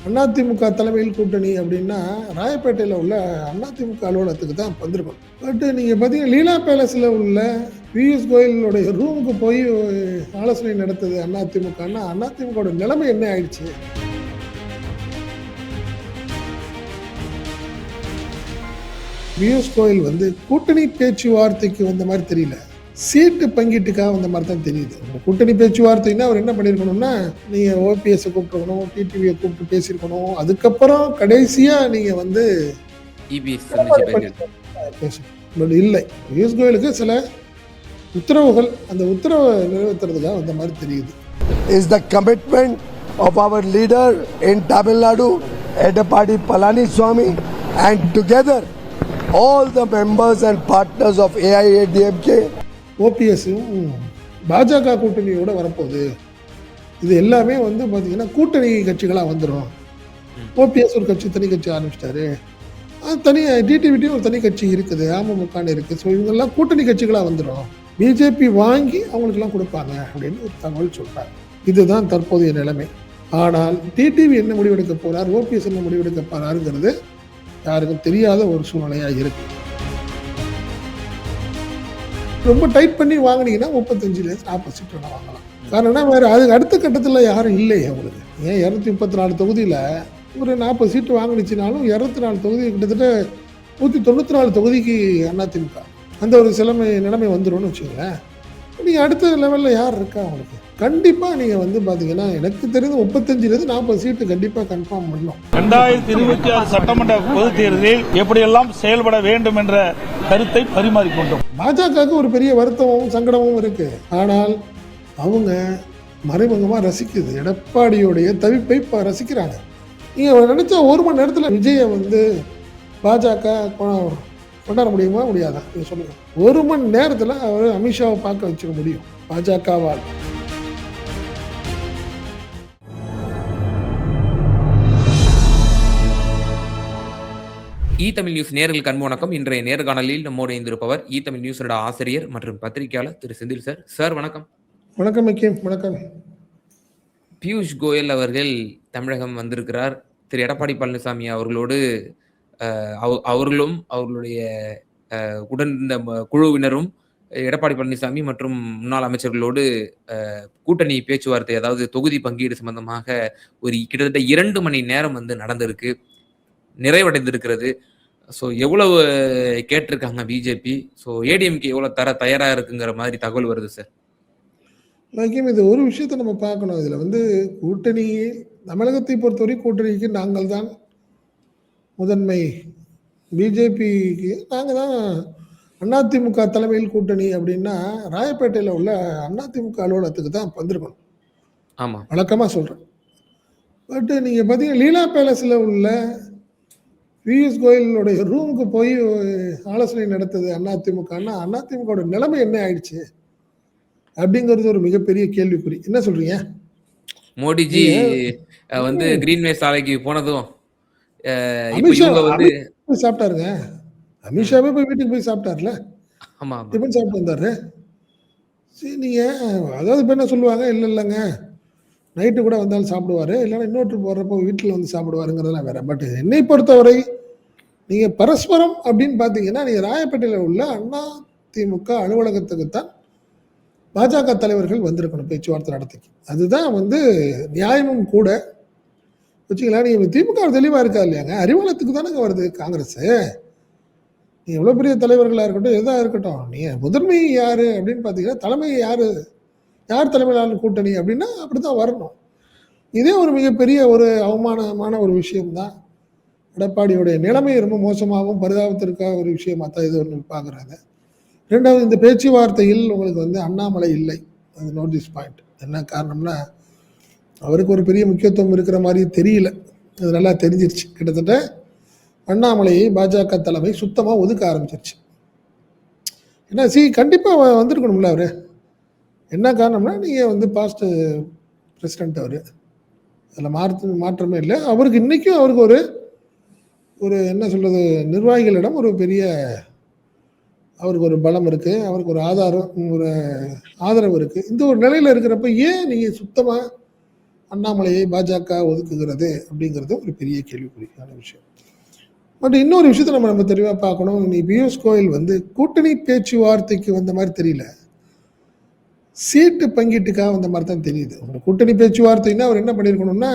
அதிமுக தலைமையில் கூட்டணி அப்படின்னா ராயப்பேட்டையில் உள்ள அதிமுக அலுவலகத்துக்கு தான் வந்திருக்கணும். பட் நீங்கள் பார்த்தீங்கன்னா லீலா பேலஸில் உள்ள பியூஷ் கோயலுடைய ரூமுக்கு போய் ஆலோசனை நடத்தது அதிமுகன்னா அதிமுக நிலைமை என்ன ஆயிடுச்சு? பியூஷ் கோயல் வந்து கூட்டணி பேச்சுவார்த்தைக்கு வந்த மாதிரி தெரியல, சீட்டு பங்கீட்டுக்காக வந்த மாதிரி தான் தெரியுது. கூட்டணி பேச்சுவார்த்தைன்னா அவர் என்ன பண்ணியிருக்கணும்னா, நீங்கள் ஓபிஎஸ்ஸை கூப்பிட்டுருக்கணும், டிடிவியை கூப்பிட்டு பேசியிருக்கணும், அதுக்கப்புறம் கடைசியாக நீங்கள் வந்து பேசணும். பட் இல்லை, பியூஷ் கோயலுக்கு சில உத்தரவுகள், அந்த உத்தரவை நிறைவேற்றுறதுக்காக வந்த மாதிரி தெரியுது. Is the commitment of our leader in Tamil Nadu Edappadi Palaniswami and together all the members and partners of AIADMK. ஓபிஎஸ்ஸும் பாஜக கூட்டணியோட வரப்போகுது. இது எல்லாமே வந்து பார்த்தீங்கன்னா கூட்டணி கட்சிகளாக வந்துடும். ஓபிஎஸ் ஒரு கட்சி தனி கட்சி ஆரம்பிச்சிட்டாரு, அது தனி டிடிவிட்டி ஒரு தனி கட்சி இருக்குது, அமமுகன்னு இருக்குது. ஸோ இவங்கெல்லாம் கூட்டணி கட்சிகளாக வந்துடும், பிஜேபி வாங்கி அவங்களுக்கெல்லாம் கொடுப்பாங்க அப்படின்னு ஒரு தகவல் சொல்கிறாங்க. இதுதான் தற்போதைய நிலைமை. ஆனால் டிடிவி என்ன முடிவெடுக்க போகிறார், ஓபிஎஸ் என்ன முடிவெடுக்க போகிறாருங்கிறது யாருக்கும் தெரியாத ஒரு சூழ்நிலையாக இருக்கு. ரொம்ப டைட் பண்ணி வாங்கினீங்கன்னா 35-40 சீட்டு வாங்கலாம். காரணம்னா வேறு அதுக்கு அடுத்த கட்டத்தில் யாரும் இல்லை அவங்களுக்கு. ஏன் 234 தொகுதியில் ஒரு 40 சீட்டு வாங்கினுச்சுனாலும் 204 தொகுதி கிட்டத்தட்ட 194 தொகுதிக்கு அதிமுக அந்த ஒரு நிலைமை வந்துடும் வச்சுக்கோங்களேன். நீங்கள் அடுத்த லெவலில் யார் இருக்கா அவங்களுக்கு? கண்டிப்பாக நீங்கள் வந்து பார்த்தீங்கன்னா எனக்கு தெரிந்து 35-40 சீட்டு கண்டிப்பாக கன்ஃபார்ம் பண்ணணும். 2026 சட்டமன்ற பொதுத் தேர்தலில் எப்படியெல்லாம் செயல்பட வேண்டும் என்ற கருத்தை பரிமாறிக்கொண்டோம். பாஜகவுக்கு ஒரு பெரிய வருத்தமும் சங்கடமும் இருக்கு. ஆனால் அவங்க மறைமுகமாக ரசிக்குது, எடப்பாடியோடைய தவிப்பை இப்போ ரசிக்கிறாங்க. நீங்கள் நினைச்சா ஒரு மணி நேரத்தில் விஜயை வந்து பாஜக கொண்டாட முடியுமா முடியாதா? நீங்கள் சொல்லுங்க. ஒரு மணி நேரத்தில் அவர் அமித்ஷாவை பார்க்க வச்சுக்க முடியும் பாஜகவால். தமிழ் நியூஸ் நேயர்களுக்கு அன்பு வணக்கம். இன்றைய நேர்காணலில் நம்மோடு இணைந்திருப்பவர் தமிழ் நியூஸோட ஆசிரியர் மற்றும் பத்திரிகையாளர் திரு செந்தில் சார். சார் வணக்கம். வணக்கம் மக்கியம். வணக்கம். பியூஷ் கோயல் அவர்கள் தமிழகம் வந்திருக்கிறார். திரு எடப்பாடி பழனிசாமி அவர்களோடு அவர்களும் அவர்களுடைய உடன் இந்த குழுவினரும் எடப்பாடி பழனிசாமி மற்றும் முன்னாள் அமைச்சர்களோடு கூட்டணி பேச்சுவார்த்தை, அதாவது தொகுதி பங்கீடு சம்பந்தமாக ஒரு கிட்டத்தட்ட 2 மணி நேரம் வந்து நடந்திருக்கு, நிறைவடைந்திருக்கிறது. ஸோ எவ்வளவு கேட்டிருக்காங்க பிஜேபி, ஸோ ஏடிஎம்கே எவ்வளவு தயாரா இருக்குங்கிற மாதிரி தகவல் வருது சார். இது ஒரு விஷயத்த நம்ம பார்க்கணும். இதுல வந்து கூட்டணி, தமிழகத்தை பொறுத்தவரை கூட்டணிக்கு நாங்கள் தான் முதன்மை, பிஜேபிக்கு நாங்கள் தான் அதிமுக தலைமையில் கூட்டணி அப்படின்னா ராயப்பேட்டையில் உள்ள அதிமுக அலுவலகத்துக்கு தான் வந்திருக்கணும். ஆமாம், வழக்கமாக சொல்கிறேன். பட் நீங்கள் பார்த்தீங்கன்னா லீலா பேலஸில் உள்ள பியூஷ் கோயலுடைய ரூமுக்கு போய் ஆலோசனை நடத்தது அதிமுகன்னா அதிமுக நிலைமை என்ன ஆயிடுச்சு அப்படிங்கிறது ஒரு மிகப்பெரிய கேள்விக்குறி. என்ன சொல்றீங்க? மோடிஜி வந்து கிரீன்வே சாலைக்கு போனதும் சாப்பிட்டாருங்க. அமித்ஷாவே போய் வீட்டுக்கு போய் சாப்பிட்டார்ல, டிஃபன் சாப்பிட்டு வந்தாரு. சரி, நீங்க அதாவது இப்போ என்ன சொல்லுவாங்க, இல்லைங்க நைட்டு கூட வந்தாலும் சாப்பிடுவாரு, இல்லைன்னா இன்னொரு போடுறப்போ வீட்டில் வந்து சாப்பிடுவாருங்கிறதெல்லாம் வேற. பட் என்னை பொறுத்தவரை நீங்க பரஸ்பரம் அப்படின்னு பார்த்தீங்கன்னா நீங்க ராயப்பேட்டையில் உள்ள அதிமுக அலுவலகத்துக்கு தான் பாஜக தலைவர்கள் வந்திருக்கணும் பேச்சுவார்த்தை நடத்திக்கு. அதுதான் வந்து நியாயமும் கூட வச்சுக்கலாம். நீங்க திமுக தெளிவா இருக்கா இல்லையாங்க, அறிவாலயத்துக்கு தானே வருது காங்கிரஸ். நீ எவ்வளவு பெரிய தலைவர்களா இருக்கட்டும், எதா இருக்கட்டும், நீங்க முதன்மை யாரு அப்படின்னு பாத்தீங்கன்னா தலைமை யாரு, யார் தலைமையிலான கூட்டணி அப்படின்னா அப்படித்தான் வரணும். இதே ஒரு மிகப்பெரிய ஒரு அவமானமான ஒரு விஷயம்தான். எடப்பாடியுடைய நிலைமை ரொம்ப மோசமாகவும் பரிதாபத்திற்காக ஒரு விஷயமா தான் இது ஒன்று பார்க்குறாங்க. ரெண்டாவது, இந்த பேச்சுவார்த்தையில் உங்களுக்கு வந்து அண்ணாமலை இல்லை, அது நோட்டீஸ் பாயிண்ட். என்ன காரணம்னா அவருக்கு ஒரு பெரிய முக்கியத்துவம் இருக்கிற மாதிரி தெரியல, அது நல்லா தெரிஞ்சிருச்சு. கிட்டத்தட்ட அண்ணாமலையை பாஜக தலைமை சுத்தமாக ஒதுக்க ஆரம்பிச்சிருச்சு. ஏன்னா கண்டிப்பாக வந்திருக்கணும்ல அவரு. என்ன காரணம்னா நீங்கள் வந்து பாஸ்ட் பிரசிடென்ட் அவர், அதில் மாற்றமே இல்லை. அவருக்கு இன்றைக்கும் அவருக்கு ஒரு என்ன சொல்கிறது, நிர்வாகிகளிடம் ஒரு பெரிய அவருக்கு ஒரு பலம் இருக்குது, அவருக்கு ஒரு ஆதரவு இருக்குது. இந்த ஒரு நிலையில் இருக்கிறப்ப ஏன் நீங்கள் சுத்தமாக அண்ணாமலையை பாஜக ஒதுக்குகிறது அப்படிங்கிறது ஒரு பெரிய கேள்விக்குறியான விஷயம். பட் இன்னொரு விஷயத்த நம்ம தெளிவாக பார்க்கணும். நீ பியூஷ் கோயல் வந்து கூட்டணி பேச்சுவார்த்தைக்கு வந்த மாதிரி தெரியல, சீட்டு பங்கீட்டுக்காக வந்த மாதிரி தான் தெரியுது. உங்க கூட்டணி பேச்சுவார்த்தைன்னா அவர் என்ன பண்ணியிருக்கணும்னா,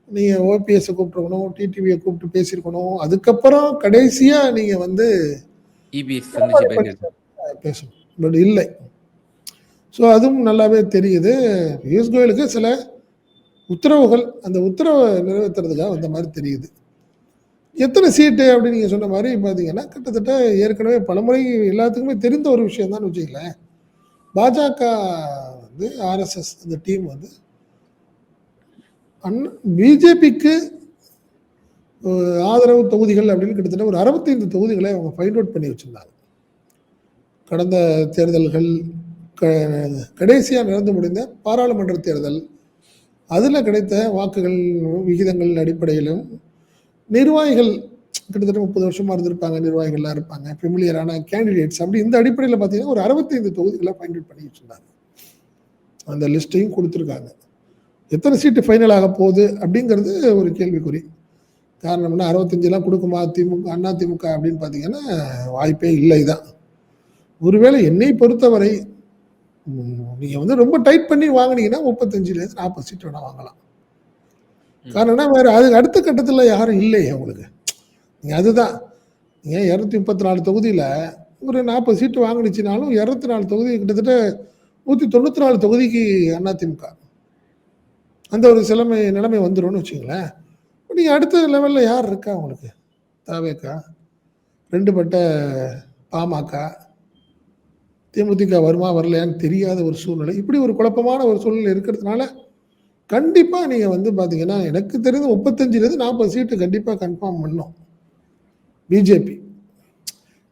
நீங்கள் ஓபிஎஸ்ஸை கூப்பிட்டுருக்கணும், டிடிவியை கூப்பிட்டு பேசியிருக்கணும். அதுக்கப்புறம் கடைசியாக நீங்கள் வந்து இபிஎஸ் சந்திச்சு பேசியிருக்காரு. பேசணும். பட் இல்லை. ஸோ அதுவும் நல்லாவே தெரியுது. பியூஷ் கோயலுக்கு சில உத்தரவுகள், அந்த உத்தரவை நிறைவேற்றுறதுக்காக வந்த மாதிரி தெரியுது. எத்தனை சீட்டு அப்படின்னு நீங்கள் சொன்ன மாதிரி பார்த்தீங்கன்னா, கிட்டத்தட்ட ஏற்கனவே பலமுறை எல்லாத்துக்குமே தெரிந்த ஒரு விஷயம் தான் வச்சுக்கலேன். பாஜக வந்து ஆர்எஸ்எஸ் அந்த டீம் வந்து பிஜேபிக்கு ஆதரவு தொகுதிகள் அப்படின்னு கிட்டத்தட்ட ஒரு 65 தொகுதிகளை அவங்க ஃபைண்ட் அவுட் பண்ணி வச்சுருந்தாங்க. கடந்த தேர்தல்கள், கடைசியாக நடந்து முடிந்த பாராளுமன்ற தேர்தல், அதில் கிடைத்த வாக்குகள் விகிதங்கள் அடிப்படையிலும் நிர்வாகிகள் கிட்டத்தட்ட 30 வருஷமாக இருந்திருப்பாங்க, நிர்வாகிகள்லாம் இருப்பாங்க, ஃபெமிலியரான கேண்டிடேட்ஸ், அப்படி இந்த அடிப்படையில் பார்த்தீங்கன்னா ஒரு 65 தொகுதிகளை ஃபைண்ட் அவுட் பண்ணி வச்சுருந்தாங்க. அந்த லிஸ்ட்டையும் கொடுத்துருக்காங்க. எத்தனை சீட்டு ஃபைனல் ஆக போகுது அப்படிங்கிறது ஒரு கேள்விக்குறி. காரணம்னா 65 கொடுக்குமா அண்ணா திமுக அப்படின்னு பார்த்தீங்கன்னா வாய்ப்பே இல்லை தான். ஒருவேளை என்னை பொறுத்தவரை நீங்கள் வந்து ரொம்ப டைட் பண்ணி வாங்கினீங்கன்னா 35 40 சீட்டு வேணால் வாங்கலாம். காரணம்னா வேறு அதுக்கு அடுத்த கட்டத்தில் யாரும் இல்லையே உங்களுக்கு. நீங்கள் அதுதான் நீங்கள் 234 தொகுதியில் ஒரு 40 சீட்டு வாங்கினுச்சினாலும் 204 தொகுதி கிட்டத்தட்ட 194 தொகுதிக்கு அதிமுக அந்த ஒரு நிலைமை வந்துடும்னு வச்சுங்களேன். நீங்கள் அடுத்த லெவலில் யார் இருக்கா உங்களுக்கு? தவேகா, 2 பட்ட பாமக, தேமுதிக வருமா வரலையான்னு தெரியாத ஒரு சூழ்நிலை. இப்படி ஒரு குழப்பமான ஒரு சூழ்நிலை இருக்கிறதுனால கண்டிப்பாக நீங்கள் வந்து பார்த்தீங்கன்னா எனக்கு தெரிஞ்ச 35 40 சீட்டு கண்டிப்பாக கன்ஃபார்ம் பண்ணோம் பிஜேபி.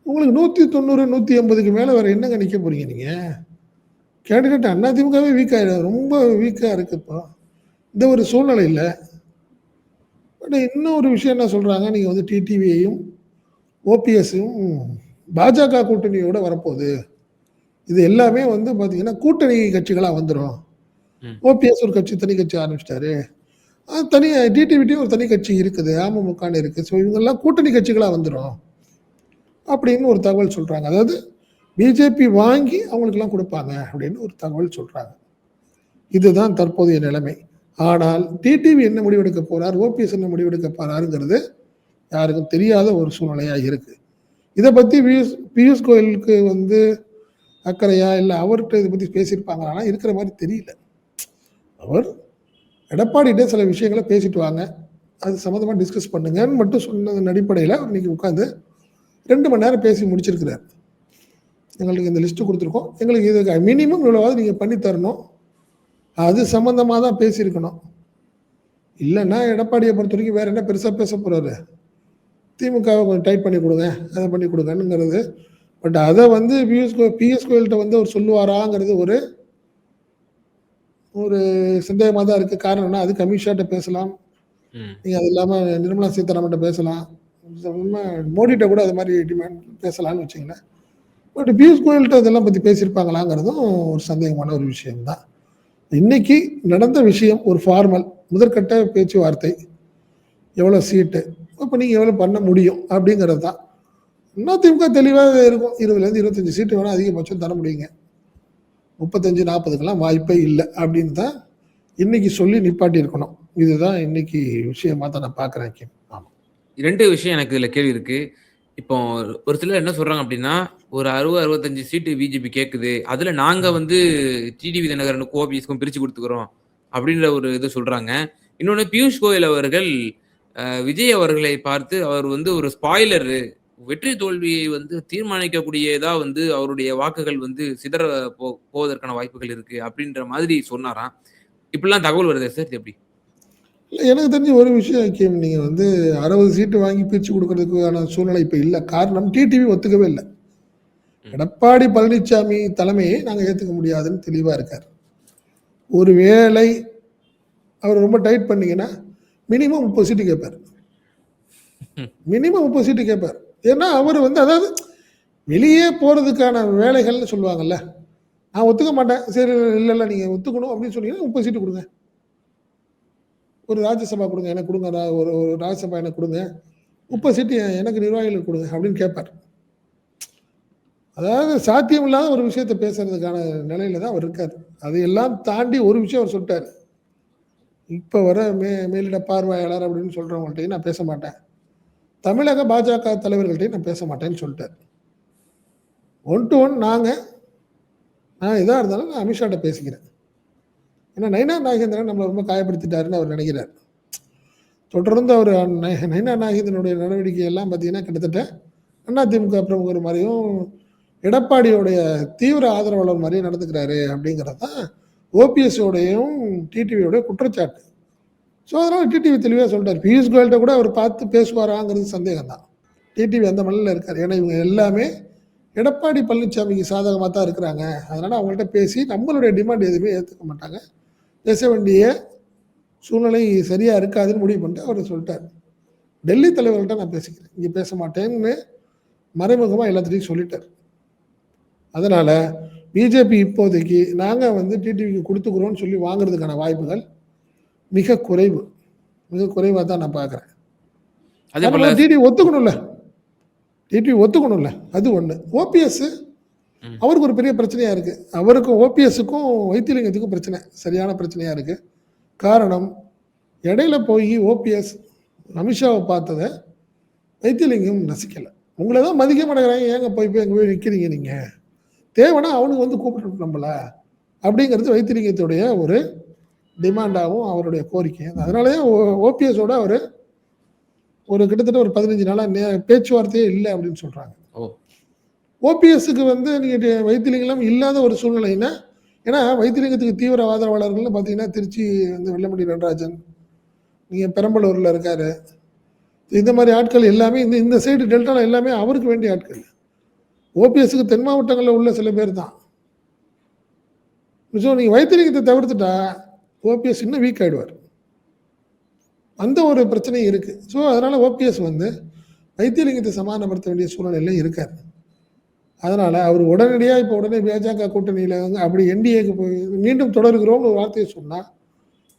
உங்களுக்கு 190 180க்கு மேலே வேறு என்னங்க நிற்க போகிறீங்க? நீங்கள் கேண்டிடேட் அதிமுகவே வீக்காக ரொம்ப வீக்காக இருக்குது இப்போ இந்த ஒரு சூழ்நிலையில். பட் இன்னொரு விஷயம் என்ன சொல்கிறாங்க, நீங்கள் வந்து டிடிவியையும் ஓபிஎஸ்ஸையும் பாஜக கூட்டணியோட வரப்போகுது, இது எல்லாமே வந்து பார்த்தீங்கன்னா கூட்டணி கட்சிகளாக வந்துடும். ஓபிஎஸ் ஒரு கட்சி தனி கட்சி ஆரம்பிச்சிட்டாரு, தனி டிடிவிட்டியும் ஒரு தனி கட்சி இருக்குது, அமமுகன்னு இருக்குது. ஸோ இவங்கெல்லாம் கூட்டணி கட்சிகளாக வந்துடும் அப்படின்னு ஒரு தகவல் சொல்கிறாங்க. அதாவது பிஜேபி வாங்கி அவங்களுக்கெல்லாம் கொடுப்பாங்க அப்படின்னு ஒரு தகவல் சொல்கிறாங்க. இதுதான் தற்போதைய நிலைமை. ஆனால் டிடிவி என்ன முடிவெடுக்க போகிறார், ஓபிஎஸ் என்ன முடிவெடுக்க போகிறாருங்கிறது யாருக்கும் தெரியாத ஒரு சூழ்நிலையாக இருக்குது. இதை பற்றி பியூஷ் கோயலுக்கு வந்து அக்கறையா இல்லை அவர்கிட்ட இதை பற்றி பேசியிருப்பாங்கன்னா இருக்கிற மாதிரி தெரியல. அவர் எடப்பாடிகிட்ட சில விஷயங்களை பேசிட்டு வாங்க, அது சம்மந்தமாக டிஸ்கஸ் பண்ணுங்கன்னு மட்டும் சொன்னதன் அடிப்படையில் இன்னைக்கு உட்காந்து 2 மணி நேரம் பேசி முடிச்சிருக்கிறார். எங்களுக்கு இந்த லிஸ்ட்டு கொடுத்துருக்கோம், எங்களுக்கு இதுக்கு மினிமம் இவ்வளோவாவது நீங்கள் பண்ணி தரணும், அது சம்மந்தமாக தான் பேசியிருக்கணும். இல்லைன்னா எடப்பாடியை பொறுத்த வரைக்கும் வேறு என்ன பெருசாக பேச போகிறாரு, திமுகவை கொஞ்சம் டைட் பண்ணி கொடுங்க, அதை பண்ணி கொடுங்கன்னுங்கிறது. பட் அதை வந்து பிஎஸ் கோயல்கிட்ட வந்து அவர் சொல்லுவாராங்கிறது ஒரு சந்தேகமாக தான் இருக்குது. காரணம்னா அது அமித்ஷாட்ட பேசலாம், நீங்கள் அது இல்லாமல் நிர்மலா சீதாராமன்ட்ட பேசலாம், மோடிகிட்ட கூட அது மாதிரி டிமாண்ட் பேசலாம்னு வச்சிங்களேன். பட் பியூஷ் கோயல்கிட்ட இதெல்லாம் பற்றி பேசியிருப்பாங்களாங்கிறதும் ஒரு சந்தேகமான ஒரு விஷயம்தான். இன்னைக்கு நடந்த விஷயம் ஒரு ஃபார்மல் முதற்கட்ட பேச்சுவார்த்தை, எவ்வளோ சீட்டு, அப்போ நீங்கள் எவ்வளோ பண்ண முடியும் அப்படிங்கிறது தான். அதிமுக தெளிவாக இருக்கும், 20 to 25 சீட்டு வேணால் அதிகபட்சம் தர முடியுங்க, 35 40க்கெல்லாம் வாய்ப்பே இல்லை அப்படின்னு தான் இன்னைக்கு சொல்லி நிப்பாட்டி இருக்கணும். இதுதான் இன்னைக்கு விஷயமா தான் நான் பார்க்குறேன். ஆமாம், 2 விஷயம் எனக்கு இதில் கேள்வி இருக்கு. இப்போ ஒரு சிலர் என்ன சொல்றாங்க அப்படின்னா, ஒரு 60-65 சீட்டு பிஜேபி கேட்குது, அதுல நாங்க வந்து டிடிவி தினகரனுக்கும் ஓபிஎஸ்க்கும் பிரிச்சு கொடுத்துக்கிறோம் அப்படின்ற ஒரு இது சொல்றாங்க. இன்னொன்று பியூஷ் கோயல் அவர்கள் விஜய் அவர்களை பார்த்து அவர் வந்து ஒரு ஸ்பாய்லர், வெற்றி தோல்வியை வந்து தீர்மானிக்கக்கூடியதா வந்து அவருடைய வாக்குகள் வந்து சிதற போவதற்கான வாய்ப்புகள் இருக்கு அப்படின்ற மாதிரி சொன்னாராம். இப்படிலாம் தகவல் வருது சார், எப்படி? இல்லை எனக்கு தெரிஞ்ச ஒரு விஷயம், நீங்கள் வந்து 60 சீட்டு வாங்கி பிரித்து கொடுக்கறதுக்கான சூழ்நிலை இப்போ இல்லை. காரணம் டிடிவி ஒத்துக்கவே இல்லை. எடப்பாடி பழனிசாமி தலைமையை நாங்கள் ஏற்றுக்க முடியாதுன்னு தெளிவாக இருக்கார். ஒருவேளை அவர் ரொம்ப டைட் பண்ணீங்கன்னா மினிமம் 30 சீட்டு கேட்பார், மினிமம் 30 சீட்டு கேட்பார். ஏன்னா அவர் வந்து அதாவது வெளியே போகிறதுக்கான வேலைகள்னு சொல்லுவாங்கல்ல, நான் ஒத்துக்க மாட்டேன், சரி இல்லை நீங்கள் ஒத்துக்கணும் அப்படின்னு சொன்னீங்கன்னா 30 சீட்டு கொடுங்க, ஒரு ராஜ்யசபா கொடுங்க, எனக்கு கொடுங்க, ஒரு ஒரு ராஜ்யசபா எனக்கு கொடுங்க, 30 சீட்டு எனக்கு நிர்வாகிகளுக்கு கொடுங்க அப்படின்னு கேட்பார். அதாவது சாத்தியம் இல்லாத ஒரு விஷயத்த பேசுறதுக்கான நிலையில தான் அவர் இருக்காரு. அதையெல்லாம் தாண்டி ஒரு விஷயம் அவர் சொல்லிட்டாரு. இப்ப வர மேலிட பார்வையாளர் அப்படின்னு சொல்றவங்கள்ட்டையும் நான் பேச மாட்டேன், தமிழக பாஜக தலைவர்கள்ட்டையும் நான் பேச மாட்டேன்னு சொல்லிட்டாரு. 1 to 1 நான் எதா இருந்தாலும் நான் அமித்ஷாட்ட பேசிக்கிறேன். ஏன்னா நயினா நாகேந்திரன் நம்மளை ரொம்ப காயப்படுத்திட்டாருன்னு அவர் நினைக்கிறார். தொடர்ந்து அவர் நயினா நாகேந்திரனுடைய நடவடிக்கை எல்லாம் பார்த்தீங்கன்னா கிட்டத்தட்ட அதிமுக பிரமுகர் மாதிரியும் எடப்பாடியோடைய தீவிர ஆதரவாளர் மாதிரியும் நடந்துக்கிறாரு அப்படிங்கிறது தான் ஓபிஎஸ்ஸோடையும் டிடிவியோடைய குற்றச்சாட்டு. ஸோ அதனால் டிடிவி தெளிவாக சொல்லிட்டார். பியூஷ் கோயல்கிட்ட கூட அவர் பார்த்து பேசுவாராங்கிறது சந்தேகம் தான். டிடிவி அந்த மண்ணில் இருக்கார். ஏன்னா இவங்க எல்லாமே எடப்பாடி பழனிசாமிக்கு சாதகமாக தான் இருக்கிறாங்க. அதனால் அவங்கள்ட்ட பேசி நம்மளுடைய டிமாண்ட் எதுவுமே ஏற்றுக்க மாட்டாங்க, பேச வேண்டிய சூழ்நிலை சரியாக இருக்காதுன்னு முடிவு பண்ணிட்டு அவர் சொல்லிட்டார். டெல்லி தலைவர்கள்ட்ட நான் பேசிக்கிறேன், இங்கே பேச மாட்டேன்னு மறைமுகமாக எல்லாத்துட்டையும் சொல்லிட்டார். அதனால் பிஜேபி இப்போதைக்கு நாங்கள் டிடிவிக்கு கொடுத்துக்கிறோன்னு சொல்லி வாங்குறதுக்கான வாய்ப்புகள் மிக குறைவு, மிக குறைவாக தான் நான் பார்க்குறேன். அதே போல் டிடிவி ஒத்துக்கணும்ல, அது ஒன்று. ஓபிஎஸ் அவருக்கு ஒரு பெரிய பிரச்சனையாக இருக்குது. அவருக்கும் ஓபிஎஸ்ஸுக்கும் வைத்திலிங்கத்துக்கும் பிரச்சனை, சரியான பிரச்சனையாக இருக்குது. காரணம், இடையில போய் ஓபிஎஸ் அமித்ஷாவை பார்த்ததை வைத்திலிங்கம் ரசிக்கலை. உங்களை தான் மதிக்க மாட்டேங்கிறாங்க, ஏங்க போய் எங்கே போய் நிற்கிறீங்க, நீங்கள் தேவைன்னா அவனுக்கு கூப்பிட்டு நம்மள அப்படிங்கிறது வைத்திலிங்கத்துடைய ஒரு டிமாண்டாகவும் அவருடைய கோரிக்கையும். அதனாலே ஓபிஎஸோட அவர் ஒரு கிட்டத்தட்ட ஒரு 15 நாளாக பேச்சுவார்த்தையே இல்லை அப்படின்னு சொல்கிறாங்க. ஓபிஎஸ்க்கு நீங்கள் வைத்திலிங்கம் இல்லாத ஒரு சூழ்நிலைன்னா, ஏன்னா வைத்திலிங்கத்துக்கு தீவிர ஆதரவாளர்கள்னு பார்த்தீங்கன்னா திருச்சி வெள்ளமண்டி நடராஜன், நீங்கள் பெரம்பலூரில் இருக்கார், இந்த மாதிரி ஆட்கள் எல்லாமே இந்த சைடு டெல்டாவில் எல்லாமே அவருக்கு வேண்டிய ஆட்கள். ஓபிஎஸ்க்கு தென் மாவட்டங்களில் உள்ள சில பேர் தான். ஸோ நீங்கள் வைத்திலிங்கத்தை தவிர்த்துட்டா ஓபிஎஸ் இன்னும் வீக் ஆகிடுவார். அந்த ஒரு பிரச்சனையும் இருக்குது. ஸோ அதனால் ஓபிஎஸ் வைத்திலிங்கத்தை சமாதானப்படுத்த வேண்டிய சூழ்நிலையில் இருக்கார். அதனால் அவர் உடனடியாக இப்போ உடனே பாஜக கூட்டணியில் அப்படி என்டிஏக்கு போய் மீண்டும் தொடர்கிறோம்னு ஒரு வார்த்தையை சொன்னால்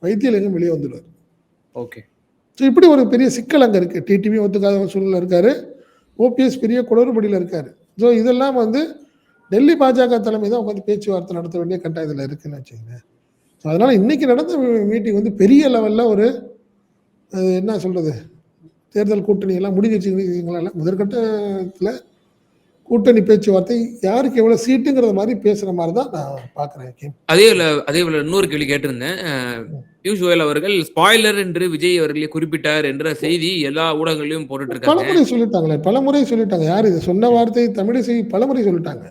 வைத்திலிங்கம் வெளியே வந்துடுவார். ஓகே. ஸோ இப்படி ஒரு பெரிய சிக்கல் அங்கே இருக்குது. டிடிவி ஒத்துக்காத சூழ்நிலை இருக்கார், ஓபிஎஸ் பெரிய குளறுபடியில் இருக்கார். ஸோ இதெல்லாம் டெல்லி பாஜக தலைமை தான் உட்காந்து பேச்சுவார்த்தை நடத்த வேண்டிய கட்டாயத்தில் இருக்குன்னு வச்சுக்கோங்க. ஸோ அதனால் இன்றைக்கி நடந்த மீட்டிங் பெரிய லெவலில் ஒரு என்ன சொல்கிறது, தேர்தல் கூட்டணியெல்லாம் முடிஞ்சிச்சுங்களா, முதற்கட்டத்தில் கூட்டணி பேச்சுவார்த்தை யாருக்கு எவ்வளோ சீட்டுங்கிற மாதிரி பேசுகிற மாதிரி தான் நான் பார்க்குறேன். அதே போல இன்னொரு கேள்வி கேட்டிருந்தேன். பியூஷ் கோயல் அவர்கள் ஸ்பாய்லர் என்று விஜய் அவர்களே குறிப்பிட்டார் என்ற செய்தி எல்லா ஊடகங்களையும் போட்டுட்டு இருக்காங்க. பலமுறை சொல்லிட்டாங்களே, பலமுறை சொல்லிட்டாங்க. யார் இது சொன்ன வார்த்தை தமிழிசை பலமுறை சொல்லிட்டாங்க.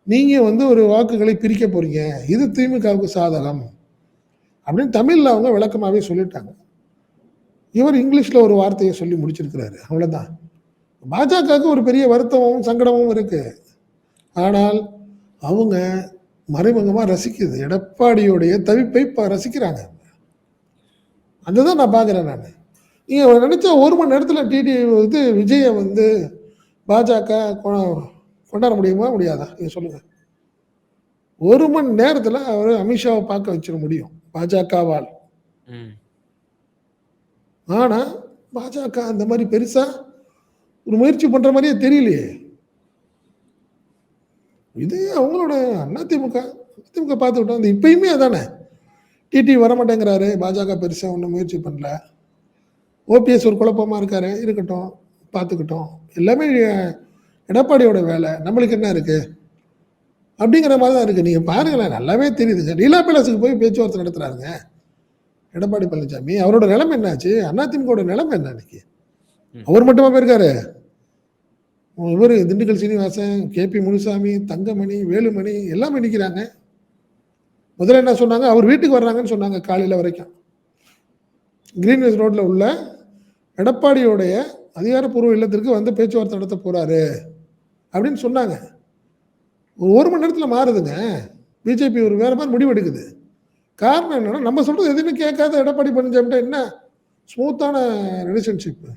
நீங்கள் ஒரு வாக்குகளை பிரிக்க போறீங்க, இது திமுகவுக்கு சாதகம் அப்படின்னு தமிழில் அவங்க விளக்கமாகவே சொல்லிட்டாங்க. இவர் இங்கிலீஷில் ஒரு வார்த்தையை சொல்லி முடிச்சிருக்கிறாரு, அவ்வளோதான். பாஜகவுக்கு ஒரு பெரிய வருத்தமும் சங்கடமும் இருக்கு. ஆனால் அவங்க மறைமுகமாக ரசிக்குது, எடப்பாடியுடைய தவிப்பை ரசிக்கிறாங்க. அதுதான் நான் பார்க்குறேன். நான் நீங்கள் நினச்சா 1 மணி நேரத்தில் டிடி விஜயை பாஜக கொண்டாட முடியுமா முடியாதா? நீங்கள் சொல்லுங்கள். 1 மணி நேரத்தில் அவர் அமித்ஷாவை பார்க்க வச்சிட முடியும் பாஜகவால். ஆனால் பாஜக அந்த மாதிரி பெருசாக ஒரு முயற்சி பண்ணுற மாதிரியே தெரியலையே. இது அவங்களோட அதிமுக பார்த்துக்கிட்டோம். இப்பயுமே அதானே, டிடி வரமாட்டேங்கிறாரு, பாஜக பெருசாக ஒன்றும் முயற்சி பண்ணல, ஓபிஎஸ் ஒரு குழப்பமாக இருக்காரு, இருக்கட்டும் பார்த்துக்கிட்டோம், எல்லாமே எடப்பாடியோட வேலை, நம்மளுக்கு என்ன இருக்குது அப்படிங்கிற மாதிரி தான் இருக்குது. நீங்கள் பாருங்களேன், நல்லாவே தெரியுதுங்க. லீலா பேலஸுக்கு போய் பேச்சுவார்த்தை நடத்துகிறாருங்க எடப்பாடி பழனிசாமி. அவரோட நிலைமை என்னாச்சு, அதிமுக நிலைமை என்ன இன்னைக்கு? அவர் மட்டுமா போயிருக்காரு, இவர் திண்டுக்கல் சீனிவாசன், கேபி முனுசாமி, தங்கமணி, வேலுமணி எல்லாமே நிற்கிறாங்க. முதல்ல என்ன சொன்னாங்க, அவர் வீட்டுக்கு வர்றாங்கன்னு சொன்னாங்க காலையில் வரைக்கும். கிரீன்வேஸ் ரோட்டில் உள்ள எடப்பாடியோடைய அதிகாரப்பூர்வ இல்லத்திற்கு பேச்சுவார்த்தை நடத்த போகிறாரு அப்படின்னு சொன்னாங்க. 1 மணி நேரத்தில் மாறுதுங்க. பிஜேபி ஒரு வேறு மாதிரி முடிவு எடுக்குது. காரணம் என்னன்னா, நம்ம சொல்கிறது எதுவுமே கேட்காத எடப்பாடி பழனிசாமிட்ட என்ன ஸ்மூத்தான ரிலேஷன்ஷிப்பு,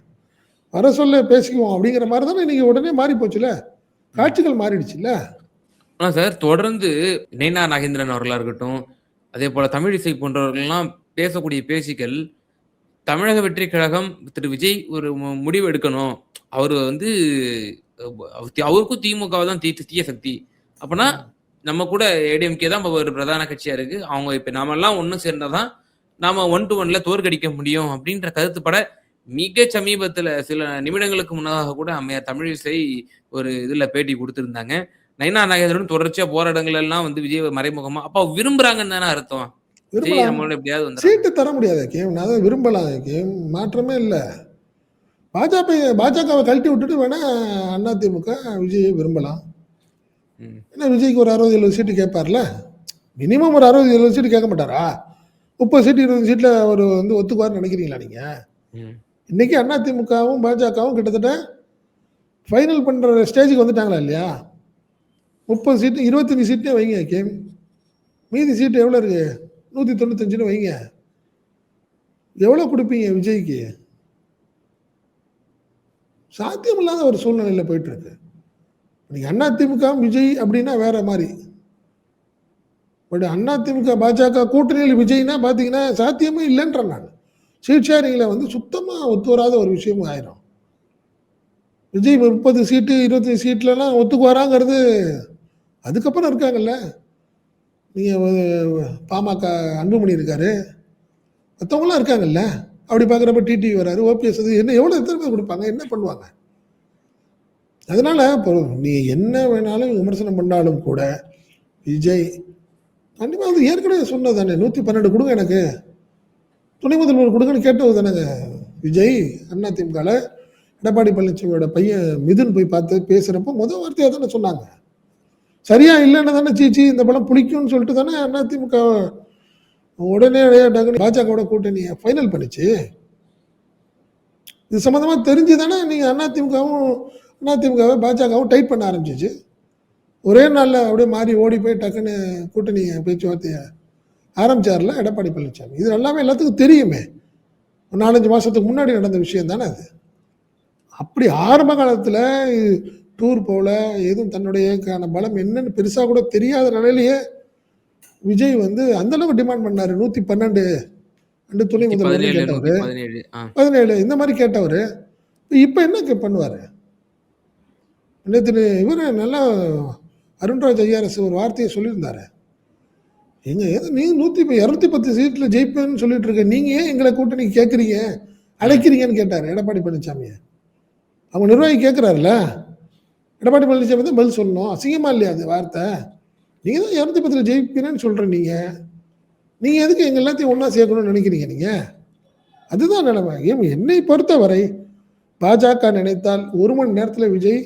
வர சொல்ல பேசிக்குவோம் அப்படிங்கிற மாதிரி தானே இன்னைக்கு உடனே மாறி போச்சுல, காட்சிகள் மாறிடுச்சுல்ல. ஆனால் சார் தொடர்ந்து நைனா நாகேந்திரன் அவர்களாக இருக்கட்டும், அதே போல் தமிழிசை போன்றவர்கள்லாம் பேசக்கூடிய பேச்சுக்கள், தமிழக வெற்றிக் கழகம் திரு விஜய் ஒரு முடிவு எடுக்கணும். அவரு வந்து அவருக்கும் திமுகவ தான் தீய சக்தி. அப்பன்னா நம்ம கூட ஏடிஎம்கே தான் இப்ப ஒரு பிரதான கட்சியா இருக்கு. அவங்க இப்ப நாமெல்லாம் ஒண்ணு சேர்ந்தா தான் நாம 1 to 1ல தோற்கடிக்க முடியும் அப்படின்ற கருத்துப்பட மிக சமீபத்துல சில நிமிடங்களுக்கு முன்னதாக கூட அம்மையார் தமிழிசை ஒரு இதுல பேட்டி குடுத்திருந்தாங்க. நயினா நாகேந்திரன் தொடர்ச்சியா போராட்டங்கள் எல்லாம் வந்து விஜய் மறைமுகமா அப்ப விரும்புறாங்கன்னு தானே அர்த்தம். விஜய் விரும்பலாம். நம்மளோட எப்படியாவது வந்துரும். சீட்டு தர முடியாது கேம். நான் அதை விரும்பலாம் கேம். மாற்றமே இல்லை. பாஜகவை கழட்டி விட்டுட்டு வேணா அதிமுக விஜயை விரும்பலாம். ஏன்னா விஜய்க்கு ஒரு 60-70 சீட்டு கேட்பார்ல. மினிமம் ஒரு 60-70 சீட்டு கேட்க மாட்டாரா? 30 சீட்டு 20 சீட்டில் அவர் வந்து ஒத்துக்குவார்னு நினைக்கிறீங்களா நீங்கள்? இன்னைக்கு அதிமுகவும் பாஜகவும் கிட்டத்தட்ட ஃபைனல் பண்ணுற ஸ்டேஜுக்கு வந்துட்டாங்களா இல்லையா? 30 சீட்டு 25 சீட்டே வைங்க கேம். மீதி சீட்டு எவ்வளோ இருக்கு? 195ன்னு வைங்க. எவ்வளோ கொடுப்பீங்க விஜய்க்கு? சாத்தியமில்லாத ஒரு சூழ்நிலையில் போயிட்டு இருக்கு. நீங்கள் அதிமுக விஜய் அப்படின்னா வேற மாதிரி. பட் அதிமுக பாஜக கூட்டணியில் விஜய்னா பார்த்தீங்கன்னா சாத்தியமே இல்லைன்றேன் நான். சீட் ஷேரிங்கில் வந்து சுத்தமாக ஒத்து வராத ஒரு விஷயமும் ஆயிரும். விஜய் 30 சீட்டு 25 சீட்லலாம் ஒத்துக்கு வராங்கிறது அதுக்கப்புறம் இருக்காங்கல்ல. நீங்கள் பாமக அன்புமணி இருக்காரு, மற்றவங்களாம் இருக்காங்கல்ல. அப்படி பார்க்குறப்ப டிடிவி வராரு, ஓபிஎஸ் அது என்ன எவ்வளோ எத்தனை பேர் கொடுப்பாங்க, என்ன பண்ணுவாங்க? அதனால இப்போ நீ என்ன வேணாலும் விமர்சனம் பண்ணாலும் கூட விஜய் கண்டிப்பாக அது ஏற்கனவே சொன்னது தானே. 112 கொடுங்க, எனக்கு துணை முதல்வர் கொடுங்கன்னு கேட்டது தானேங்க விஜய். அதிமுகவில் எடப்பாடி பழனிசாமியோட பையன் மிதுன் போய் பார்த்து பேசுகிறப்போ முதல் வார்த்தையாக தானே சொன்னாங்க. சரியா இல்லைன்னு தானே சீச்சி இந்த படம் பிடிக்கும்னு சொல்லிட்டு தானே அதிமுக உடனே டக்குனு பாஜகவோட கூட்டணியை ஃபைனல் பண்ணிச்சு. இது சம்மந்தமாக தெரிஞ்சு தானே நீங்கள் அதிமுகவை பாஜகவும் டைட் பண்ண ஆரம்பிச்சிச்சு. ஒரே நாளில் அப்படியே மாறி ஓடி போய் டக்குன்னு கூட்டணி பேச்சுவார்த்தையை ஆரம்பிச்சார்ல எடப்பாடி பழனிசாமி. இது எல்லாமே எல்லாத்துக்கும் தெரியுமே. 4-5 மாதத்துக்கு முன்னாடி நடந்த விஷயம் தானே அது. அப்படி ஆரம்ப காலத்தில் டூர் போல எதுவும் தன்னுடைய பலம் என்னன்னு பெருசாக கூட தெரியாத நிலையிலேயே விஜய் வந்து அந்த அளவுக்கு டிமாண்ட் பண்ணாரு. 112 துணை முதல்வர் கேட்டவர், 17 இந்த மாதிரி கேட்டவர். இப்போ என்ன பண்ணுவார்? நேற்று இவர் நல்லா அருண்ராஜ் ஐஆர்எஸ் ஒரு வார்த்தையை சொல்லியிருந்தாரு. நீங்கள் 210 சீட்டில் ஜெயிப்பேன்னு சொல்லிட்டு இருக்க, நீங்கள் ஏன் எங்களை கூட்டணி கேட்குறீங்க அழைக்கிறீங்கன்னு கேட்டார் எடப்பாடி பழனிசாமியை. அவங்க நிர்வாகி கேட்குறாருல, எடப்பாடி பழனிசாமி தான் பதில் சொல்லணும். அசிங்கமா இல்லையா அது வார்த்தை? நீங்கள் தான் 210 ஜெயிப்பீங்கன்னு சொல்கிறேன். நீங்கள் எதுக்கு எங்கள் எல்லாத்தையும் ஒன்றா சேர்க்கணும்னு நினைக்கிறீங்க? நீங்கள் அதுதான் நிலைமை. என்னை பொறுத்தவரை பாஜக நினைத்தால் 1 மணி நேரத்தில் விஜய்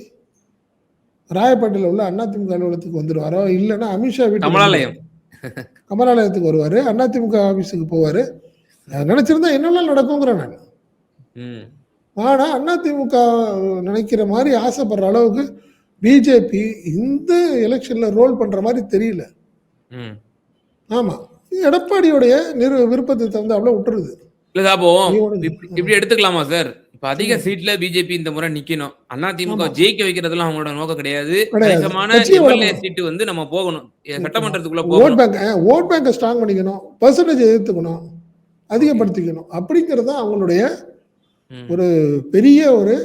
ராயப்பேட்டையில் உள்ள அதிமுக அலுவலகத்துக்கு வந்துடுவாரோ, இல்லைன்னா அமித்ஷா வீட்டு கமலாலயத்துக்கு வருவார், அதிமுக ஆஃபீஸுக்கு போவார். நினச்சிருந்தா என்னெல்லாம் நடக்குங்கிறேன் நான். ஆனால் அதிமுக நினைக்கிற மாதிரி ஆசைப்படுற அளவுக்கு பிஜேபி இந்த எலெக்ஷனில் ரோல் பண்ணுற மாதிரி தெரியல. ஆமாம், எடப்பாடியோடைய விருப்பத்தை தந்து அவ்வளோ விட்டுருது. இல்ல அப்போ இப்படி எடுத்துக்கலாமா சார்? இப்ப அதிக சீட்ல பிஜேபி இந்த முறை நிக்கணும். அதிமுக ஜெயிக்க வைக்கிறதுலாம் அவங்களோட நோக்கம் கிடையாது. கணிசமான எம்எல்ஏ சீட்டு வந்து நம்ம போகணும், சட்டமன்றத்துக்குள்ள போகணும். ஓட் பேங்கை ஸ்ட்ராங் பண்ணிக்கணும், பெர்சன்டேஜ் எதிர்த்துக்கணும், அதிகப்படுத்திக்கணும். அப்படிங்கிறது தான் அவங்களுடைய ஒரு பெரிய ஒரு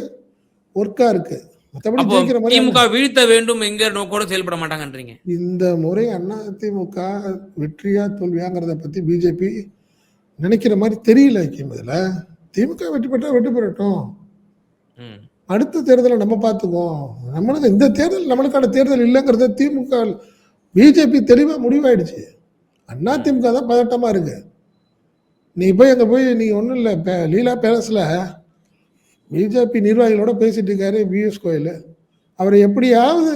ஒர்க்கா இருக்கு. திமுக வீழ்த்த வேண்டும் என்கிற நோக்கோட செயல்பட மாட்டாங்கன்றீங்க. இந்த முறை அதிமுக வெற்றியா தோல்வியாங்கிறத பத்தி பிஜேபி நினைக்கிற மாதிரி தெரியல. இதுல திமுக வெற்றி பெற்றா வெற்றி பெறட்டும், அடுத்த தேர்தலை நம்ம பார்த்துக்குவோம். நம்மளுக்கு இந்த தேர்தல் நம்மளுக்கான தேர்தல் இல்லைங்கிறத திமுக பிஜேபி தெளிவா முடிவாயிடுச்சு. அதிமுக தான் பதட்டமா இருக்கு. நீ போய் அங்கே போய் நீங்கள் ஒன்றும் இல்லை, லீலா பேலஸில் பிஜேபி நிர்வாகிகளோட பேசிட்டு இருக்காரு பிஎஸ் கோயில். அவரை எப்படியாவது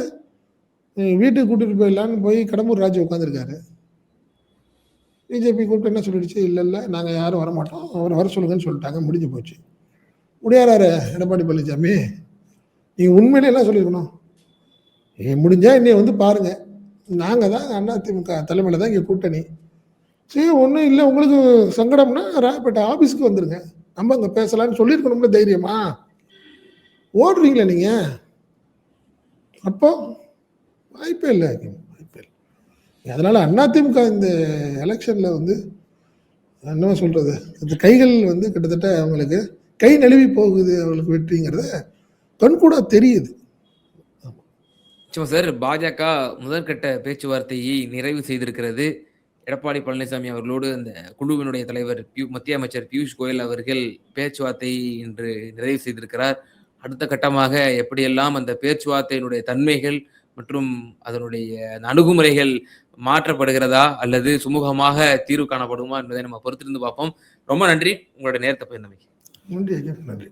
வீட்டுக்கு கூட்டிகிட்டு போயிடலான்னு போய் கடம்பூர் ராஜு உட்காந்துருக்காரு. பிஜேபி கூப்பிட்டு என்ன சொல்லிடுச்சு, இல்லை நாங்கள் யாரும் வரமாட்டோம், அவர் வர சொல்லுங்கன்னு சொல்லிட்டாங்க, முடிஞ்சு போச்சு. முடியாதாரு எடப்பாடி பழனிசாமி, நீங்கள் உண்மையிலே என்ன சொல்லியிருக்கணும், முடிஞ்சால் என்னை வந்து பாருங்கள், நாங்கள் தான் அதிமுக தலைமையில் தான் இங்கே கூட்டணி. சரி ஒன்றும் இல்லை, உங்களுக்கு சங்கடம்னா ராயப்பேட்டை ஆஃபீஸுக்கு வந்துருங்க, நம்ம அங்கே பேசலான்னு சொல்லியிருக்கணும்ல. தைரியமா ஓடுறீங்களே நீங்கள்? அப்போ வாய்ப்பே இல்லை, வாய்ப்பே இல்லை. அதனால் அதிமுக இந்த எலெக்ஷனில் வந்து என்ன சொல்றது, இந்த கைகள் வந்து கிட்டத்தட்ட அவங்களுக்கு கை நழுவி போகுது, அவங்களுக்கு வெற்றிங்கிறத கண்கூடா தெரியுது. நிச்சயமா சார். பாஜக முதற்கட்ட பேச்சுவார்த்தையை நிறைவு செய்திருக்கிறது. எடப்பாடி பழனிசாமி அவர்களோடு அந்த குழுவினுடைய தலைவர் மத்திய அமைச்சர் பியூஷ் கோயல் அவர்கள் பேச்சுவார்த்தையை இன்று நிறைவு செய்திருக்கிறார். அடுத்த கட்டமாக எப்படியெல்லாம் அந்த பேச்சுவார்த்தையினுடைய தன்மைகள் மற்றும் அதனுடைய அந்த அணுகுமுறைகள் மாற்றப்படுகிறதா அல்லது சுமூகமாக தீர்வு காணப்படுமா என்பதை நம்ம பொறுத்திருந்து பார்ப்போம். ரொம்ப நன்றி உங்களுடைய நேரத்தை பகிர்ந்தமைக்கு. நன்றி ஐயா, நன்றி.